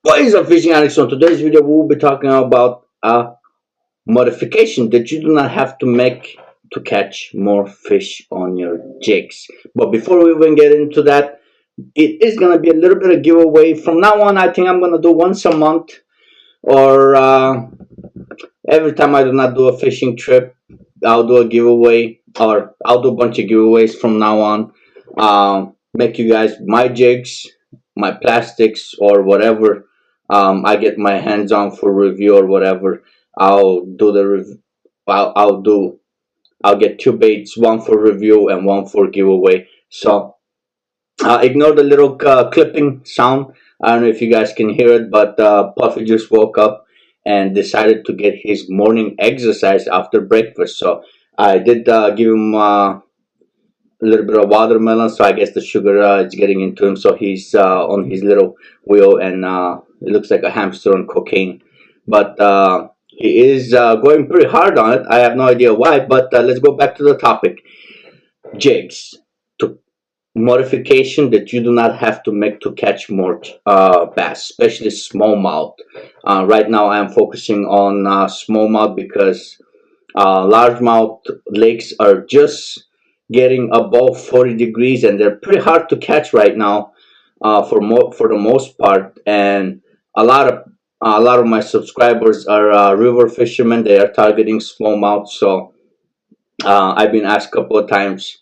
What is up, fishing addicts? On today's video, we will be talking about a modification that you do not have to make to catch more fish on your jigs. But before we even get into that, it is going to be a little bit of giveaway. From now on, I think I'm going to do once a month, or every time I do not do a fishing trip, I'll do a giveaway, or I'll do a bunch of giveaways from now on. Make you guys my jigs, my plastics, or whatever I get my hands on for review or whatever. I'll do the I'll do. I'll get two baits, one for review and one for giveaway. So ignore the little clipping sound. I don't know if you guys can hear it, but Puffy just woke up and decided to get his morning exercise after breakfast. So I did give him a little bit of watermelon, so I guess the sugar is getting into him. So he's on his little wheel, and it looks like a hamster on cocaine. But he is going pretty hard on it. I have no idea why, but let's go back to the topic. Jigs. To modification that you do not have to make to catch more bass, especially smallmouth. Right now I am focusing on smallmouth because largemouth lakes are just getting above 40 degrees, and they're pretty hard to catch right now for the most part. And a lot of a lot of my subscribers are river fishermen. They are targeting smallmouth. So I've been asked a couple of times,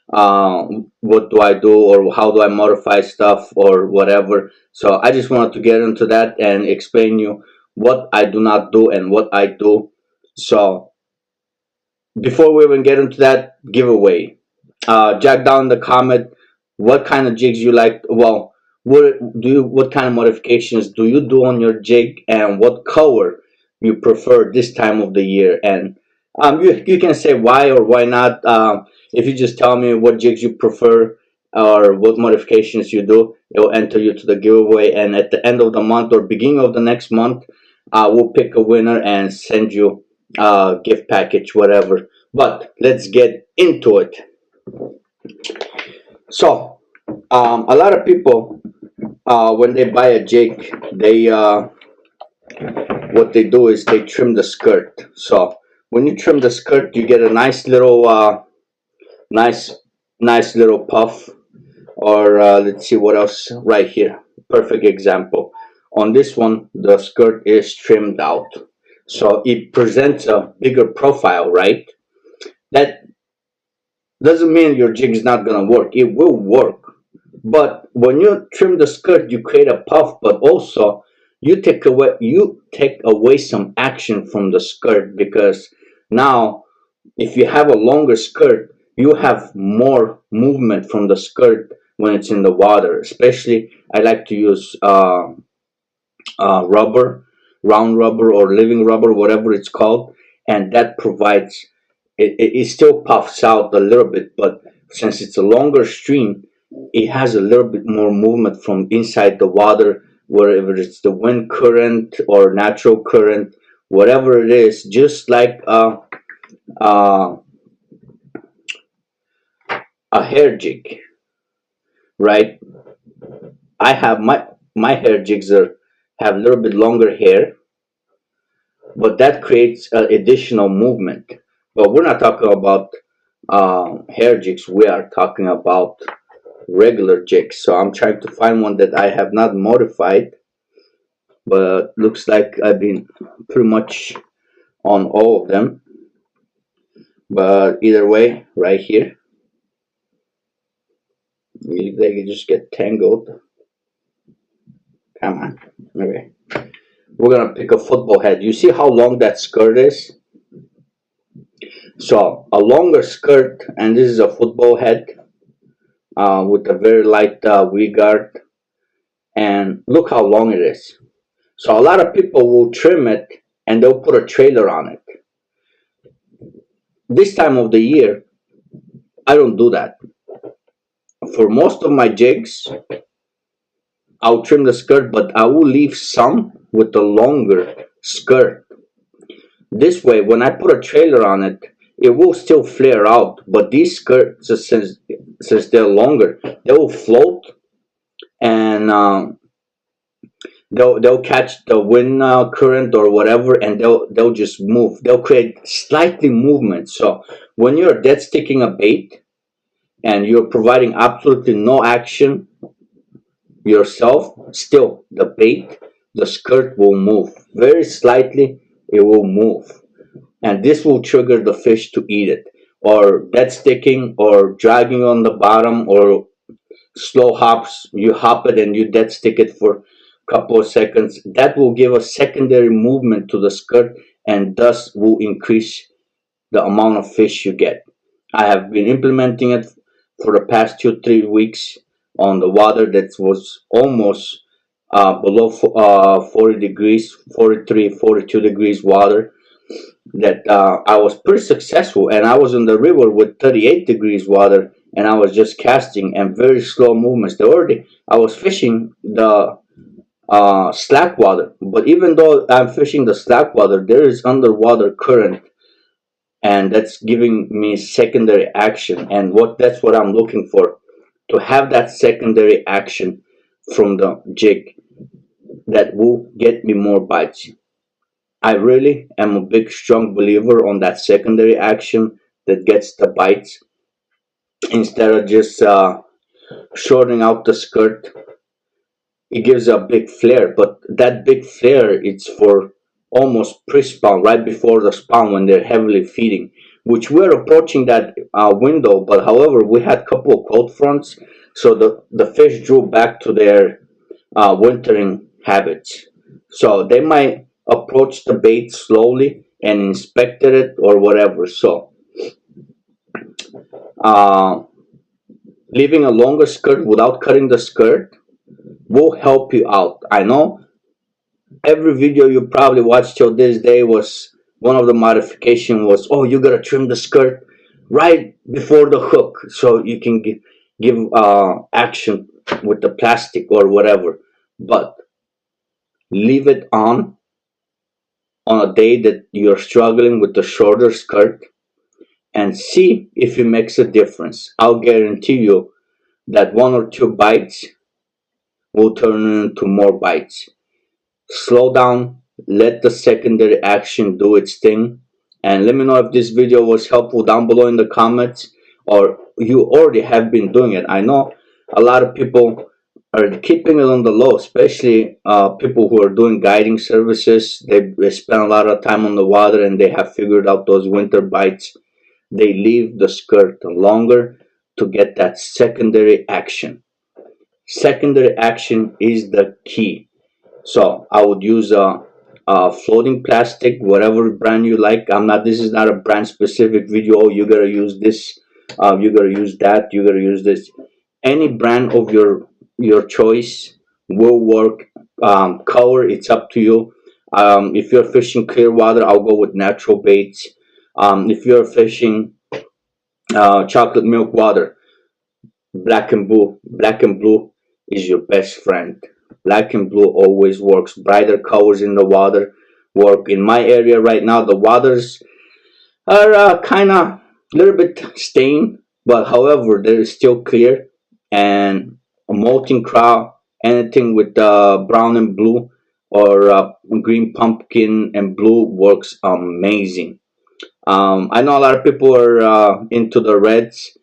what do I do, or how do I modify stuff, or whatever. So I just wanted to get into that and explain you what I do not do and what I do. So before we even get into that giveaway, jack down in the comment what kind of jigs you like. Well, what kind of modifications do you do on your jig, and what color you prefer this time of the year. And you can say why or why not. If you just tell me what jigs you prefer or what modifications you do, it will enter you to the giveaway. And at the end of the month or beginning of the next month, we'll pick a winner and send you a gift package, whatever. But let's get into it. So a lot of people, when they buy a jig, they what they do is they trim the skirt. So when you trim the skirt, you get a nice little nice nice little puff. Or let's see what else right here. Perfect example. On this one, the skirt is trimmed out, so it presents a bigger profile, right? That doesn't mean your jig is not gonna work. It will work, but when you trim the skirt, you create a puff, but also you take away some action from the skirt, because now if you have a longer skirt, you have more movement from the skirt when it's in the water. Especially, I like to use rubber, round rubber or living rubber, whatever it's called, and that provides it still puffs out a little bit, but since it's a longer stream, it has a little bit more movement from inside the water, wherever it's the wind current or natural current, whatever it is, just like uh, a hair jig, right? I have my hair jigs have a little bit longer hair, but that creates additional movement. But we're not talking about hair jigs. We are talking about regular jigs. So I'm trying to find one that I have not modified, but looks like I've been pretty much on all of them. But either way, right here, they can just get tangled. Come on. Okay. We're gonna pick a football head. You see how long that skirt is? So a longer skirt, and this is a football head with a very light wee guard, and look how long it is. So a lot of people will trim it and they'll put a trailer on it. This time of the year, I don't do that. For most of my jigs, I'll trim the skirt, but I will leave some with a longer skirt. This way, when I put a trailer on it, it will still flare out, but these skirts, since they're longer, they will float, and they'll catch the wind current or whatever, and they'll just move. They'll create slightly movement. So when you're dead sticking a bait and you're providing absolutely no action yourself, still the bait, the skirt will move very slightly. It will move, and this will trigger the fish to eat it. Or dead sticking or dragging on the bottom, or slow hops, you hop it and you dead stick it for a couple of seconds. That will give a secondary movement to the skirt, and thus will increase the amount of fish you get. I have been implementing it for the past 2 3 weeks on the water that was almost below 40 degrees, 43, 42 degrees water. That I was pretty successful, and I was in the river with 38 degrees water, and I was just casting and very slow movements. I was fishing the slack water, but even though I'm fishing the slack water, there is underwater current, and that's giving me secondary action. And that's what I'm looking for, to have that secondary action from the jig that will get me more bites. I really am a big, strong believer on that secondary action that gets the bites, instead of just shortening out the skirt. It gives a big flare, but that big flare, it's for almost pre-spawn, right before the spawn when they're heavily feeding, which we're approaching that window. But however, we had a couple of cold fronts, so the fish drew back to their wintering habits. So they might approach the bait slowly and inspected it or whatever. So uh, leaving a longer skirt without cutting the skirt will help you out. I know every video you probably watched till this day was one of the modification was, oh, you gotta trim the skirt right before the hook so you can give action with the plastic or whatever. But leave it on a day that you're struggling with the shorter skirt, and see if it makes a difference. I'll guarantee you that one or two bites will turn into more bites. Slow down, let the secondary action do its thing, and let me know if this video was helpful down below in the comments, or you already have been doing it. I know a lot of people are keeping it on the low, especially people who are doing guiding services. They spend a lot of time on the water, and they have figured out those winter bites. They leave the skirt longer to get that secondary action. Secondary action is the key. So I would use a floating plastic, whatever brand you like. This is not a brand specific video. Oh, you gotta use this, you gotta use that, you gotta use this. Any brand of your choice will work. Color, it's up to you. If you're fishing clear water, I'll go with natural baits. If you're fishing chocolate milk water, black and blue is your best friend. Black and blue always works. Brighter colors in the water work. In my area right now, the waters are kind of a little bit stained, but however, they're still clear. And a molting craw, anything with brown and blue, or green pumpkin and blue works amazing. I know a lot of people are into the reds.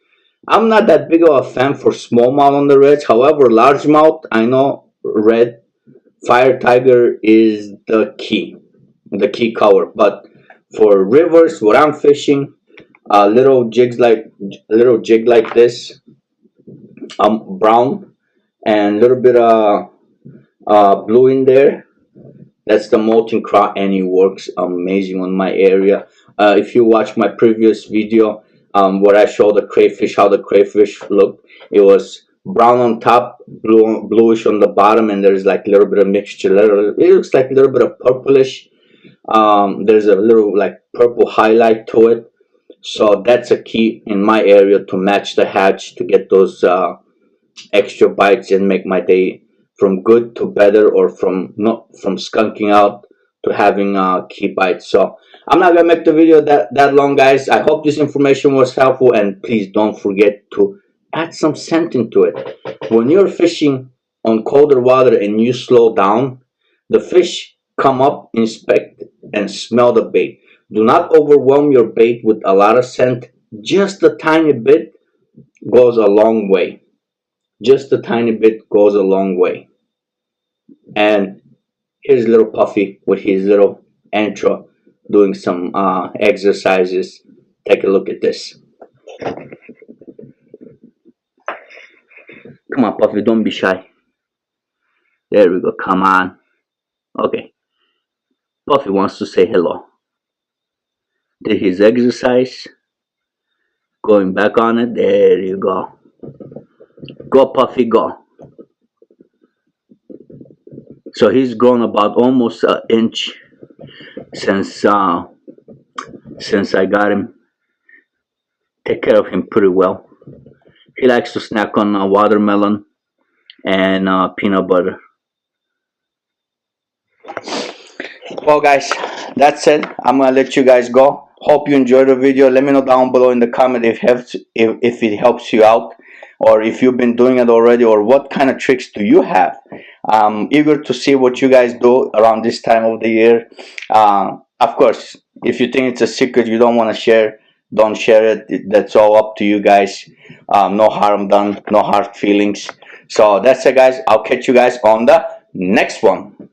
I'm not that big of a fan for smallmouth on the reds. However, largemouth, I know red fire tiger is the key color. But for rivers, what I'm fishing, little jig like this, brown and a little bit of blue in there. That's the molten craw, and it works amazing on my area. If you watch my previous video where I showed the crayfish, how the crayfish looked, it was brown on top, bluish on the bottom, and there's like a little bit of mixture. It looks like a little bit of purplish. There's a little like purple highlight to it. So that's a key in my area to match the hatch to get those extra bites and make my day from good to better, or from not from skunking out to having key bites. So I'm not gonna make the video that long, guys. I hope this information was helpful, and please don't forget to add some scent into it. When you're fishing on colder water and you slow down, The fish come up, inspect, and smell the bait. Do not overwhelm your bait with a lot of scent. Just a tiny bit goes a long way. Just a tiny bit goes a long way. And here's little Puffy with his little intro doing some exercises. Take a look at this. Come on, Puffy, don't be shy. There we go. Come on. Okay. Puffy wants to say hello. Did his exercise. Going back on it. There you go. Go, Puffy, go. So he's grown about almost an inch since I got him. Take care of him pretty well. He likes to snack on watermelon and peanut butter. Well, guys, that's it. I'm gonna let you guys go. Hope you enjoyed the video. Let me know down below in the comment if it helps you out, or if you've been doing it already, or what kind of tricks do you have. I'm eager to see what you guys do around this time of the year. Of course, if you think it's a secret you don't want to share, don't share it. That's all up to you guys. No harm done, no hard feelings. So that's it, guys. I'll catch you guys on the next one.